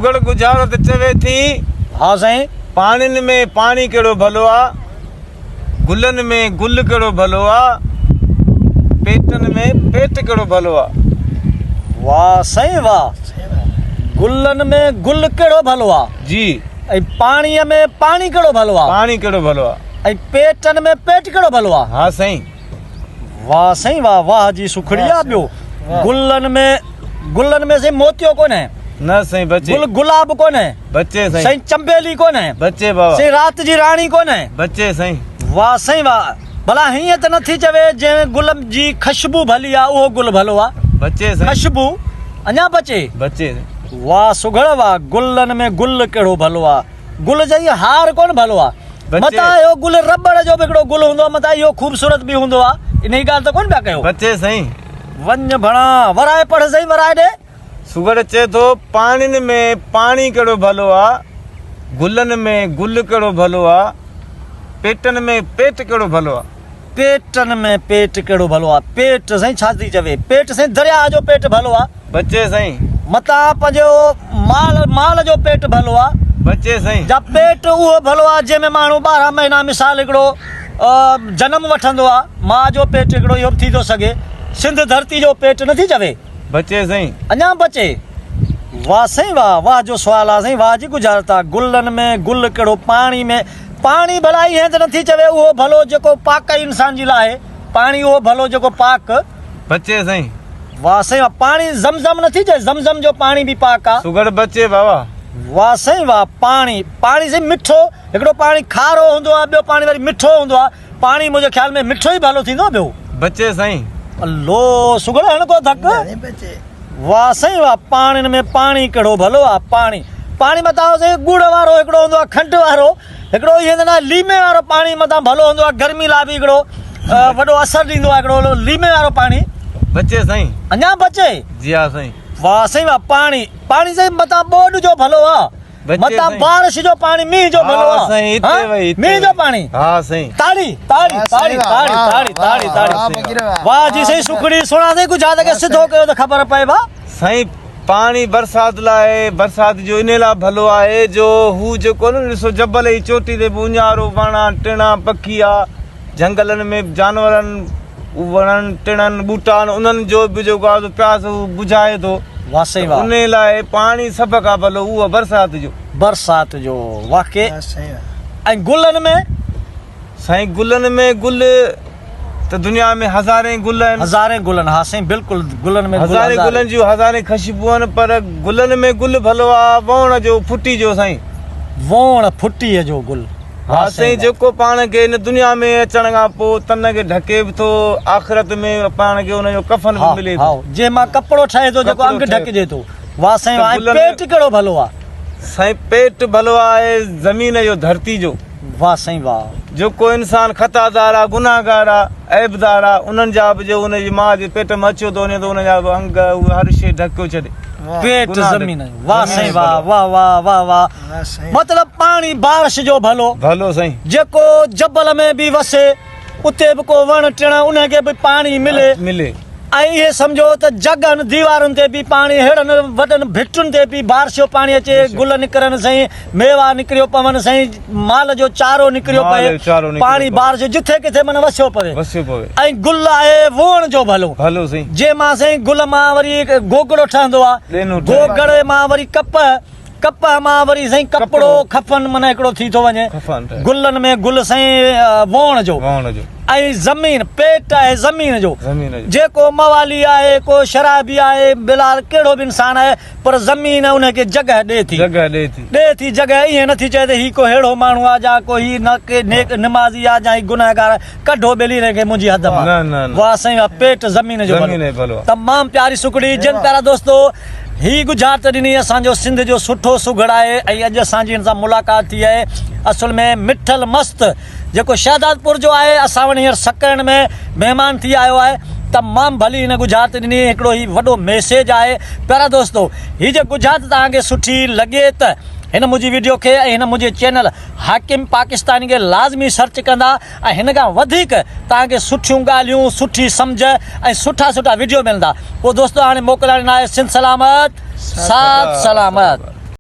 गुजारत चवे थी। हाँ साईं। पानी में पानी केड़ो भलो आ, गुलन में गुल केड़ो भलो आ, पेटन में पेट केड़ो भलो आ। वाह साईं वाह। गुलन में गुल केड़ो भलो आ जी। ऐं पाणीअ में पानी केड़ो भलो आ, पानी केड़ो भलो आ, ऐं पेटन में पेट केड़ो भलो आ। हाँ साईं। वाह साईं वाह। वाह जी शुक्रिया। ॿियो गुलन में से मोतियो कोन है, न साईं बच्चे। गुलाब कोन है बच्चे साईं। साईं, चंबेली कोन है बच्चे बाबा। साईं, रात जी रानी कोन है बच्चे साईं। वाह साईं वाह। भला हीअं त नथी चवे जे गुल जी ख़ुशबू भली आ उहो गुल भलो आ। बच्चे साईं। ख़ुशबू अञा बचे। बच्चे। वाह सुघड़ वाह। गुलन में गुल केड़ो भलो आ, गुल जी हार कोन भलो आ। मता यो गुल रबड़ जो बिगड़ो गुल हुंदो, मता यो खूबसूरत भी हुंदो आ। इन ही ॻाल्हि त कोन पिया कयो। बच्चे साईं। वञ भणा वराए पढ़ साईं, वराए ॾे। सुगड़ चे तो पानी में पानी केड़ो भलो आ, गुलन में गुल केड़ो भलो आ, पेटन में पेट केड़ो भलो आ। पेटन में पेट केड़ो भलो आ। पेट साईं छा थी चवे? पेट साईं दरिया जो पेट भलो आ। बच्चे साईं। मता पंहिंजो माल जो पेट भलो आ। बच्चे साईं। जा पेट उहो भलो आ जंहिंमें माण्हू 12 महीना मिसाल हिकिड़ो जनम वठंदो आ। मां जो पेट हिकिड़ो इहो थी थो सघे। सिंध धरती जो पेट नथी चवे। बच्चे साईं। अञा बचे। वाह साईं वाह। वाह जो सवाल आहे साईं, वाह जी गुजारत आहे। गुलन में गुल केड़ो, पाणी में पाणी भला ईअं त नथी चवे उहो भलो जेको पाक इंसान जी लाइ, पाणी उहो भलो जेको पाक। बच्चे साईं। वाह साईं वाह। पाणी ज़मज़म नथी चए, ज़मज़म जो पाणी बि पाक आहे। सुगड़ बच्चे बाबा। वाह साईं वाह। पाणी साईं मिठो, हिकिड़ो पाणी खारो हूंदो आहे, ॿियो पाणी वरी मिठो हूंदो आहे। पाणी मुंहिंजे ख़्याल में मिठो ई भलो थींदो। ॿियो बच्चे साईं। अल्लो सुगड़ हण को धक। वाह साईं वाह। पाणियुनि में पाणी केड़ो भलो आहे। पाणी मथां साईं गुड़ वारो हिकिड़ो हूंदो आहे, खंड वारो हिकिड़ो, इहे न लीमे वारो पाणी मथां भलो हूंदो आहे। गर्मी लाइ बि हिकिड़ो वॾो असरु ॾींदो आहे हिकिड़ो लीमे वारो पाणी। बच्चे साईं। अञा बचे। जी हाँ साईं। वाह साईं वाह। पाणी साईं मथां ॿोॾ जो भलो आहे, मथां बारिश जो पाणी, मींहं जो भलो आहे। मींहं जो पाणी। हाँ साईं। ताड़ी ताड़ी ताड़ी ताड़ी ताड़ी ताड़ी ताड़ी। वाह जी साईं शुक्रिया। सुणा साईं कुझु खे सिधो कयो त ख़बर पए बा साईं। पानी बरसात लाइ, बरसात जो इन लाइ भलो आहे जो हू जेको न ॾिसो जबल जी चोटी ते बुञारो वणा टिणा पखी आ, जंगलनि में जानवरनि वणनि टिणनि ॿूटानि उन्हनि जो बि जेको आहे प्यास बुझाए थो। वाह साईं वाह। उन लाइ पाणी सभ खां भलो उहो बरसात जो वाकई। ऐं गुलनि में साईं, गुलनि में गुल त दुनिया में हज़ारे गुल आहिनि। हज़ारे गुलनि। हाँ साईं बिल्कुलु। गुलनि में हज़ारे गुलनि जूं हज़ारे ख़ुशबू आहिनि, पर गुलनि में गुल भलो आहे वण जो, फुटी जो साईं। वण फुटीअ जो गुल। हा साईं। जेको पाण खे हिन दुनिया में अचण खां पोइ तन खे ढके बि थो, आख़िरत में पाण खे हुनजो कफन बि मिले थो। जंहिं मां कपिड़ो ठहे थो जेको अंग ढकिजे थो। वाह साईं वाह। पेट केड़ो भलो आहे साईं? पेट भलो आहे ज़मीन जो, धरती जो। वाह साईं वाह। जेको इंसान खतादार आहे, गुनाहगार आहे, ऐबदार आहे, उन्हनि जा बि जो हुनजी माउ जे पेट में अचो थो वञे त हुनजा बि अंग हर शइ ढकियो छॾे। पेट ज़मीन। वाह साईं वाह। वाह वाह वाह वाह। मतिलबु पाणी बारिश जो भलो भलो साईं। जेको जबल में बि वसे, उते बि को वण टिण उनखे बि पाणी मिले। ऐं इहे सम्झो त जगनि दीवारुनि ते बि पाणी, हेड़नि वॾनि भिटुनि ते बि बारिश जो पाणी अचे, गुल निकिरनि साईं, मेवा निकिरियो पवनि साईं, माल जो चारो निकिरियो पए, पाणी बारिश जिथे किथे मन वसियो पवे। ऐं गुल आहे वण जो भलो साईं। जंहिं मां साईं गुल मां वरी गोगड़ो ठहंदो आहे, गोगड़े मां वरी कप मां वरी साईं कपिड़ो खफन मन हिकिड़ो थी थो वञे। गुलनि में गुल साईं वण जो। ऐं ज़मीन, पेट आहे ज़मीन जो। जेको मवाली आहे, को शराबी आहे, बिलाल कहिड़ो बि इंसान आहे, पर ज़मीन उनखे जॻह ॾे थी। जॻह ईअं नथी चए त ही को अहिड़ो माण्हू आहे या को ही नेक निमाज़ी आहे या गुनाहगार आहे, कढो ॿेली हिनखे मुंहिंजी हद मां। वाह साईं। पेट ज़मीन जो भलो। तमामु प्यारी सुकड़ी। जिन प्यारा दोस्तो ही गुजारत ॾिनी असांजो सिंध जो सुठो सुघड़ आहे ऐं अॼु असांजी हिन सां मुलाक़ात थी आहे। असुल में मिठल मस्त जेको शहदादपुर जो आहे, असां वटि हींअर सकण में महिमान थी आयो आहे। तमामु भली हिन गुजारत ॾिनी। हिकिड़ो ही वॾो मैसेज आहे। प्यारा दोस्तो, हीअ जे गुजारत तव्हांखे सुठी लॻे त हिन मुंहिंजी वीडियो खे ऐं हिन मुंहिंजे चैनल हाकिम पाकिस्तानी खे लाज़मी सर्च कंदा ऐं हिन खां वधीक तव्हांखे सुठियूं ॻाल्हियूं, सुठी सम्झ ऐं सुठा वीडियो मिलंदा। पोइ दोस्तो हाणे मोकिलण आहे सिंध सलामत, साथ सलामत।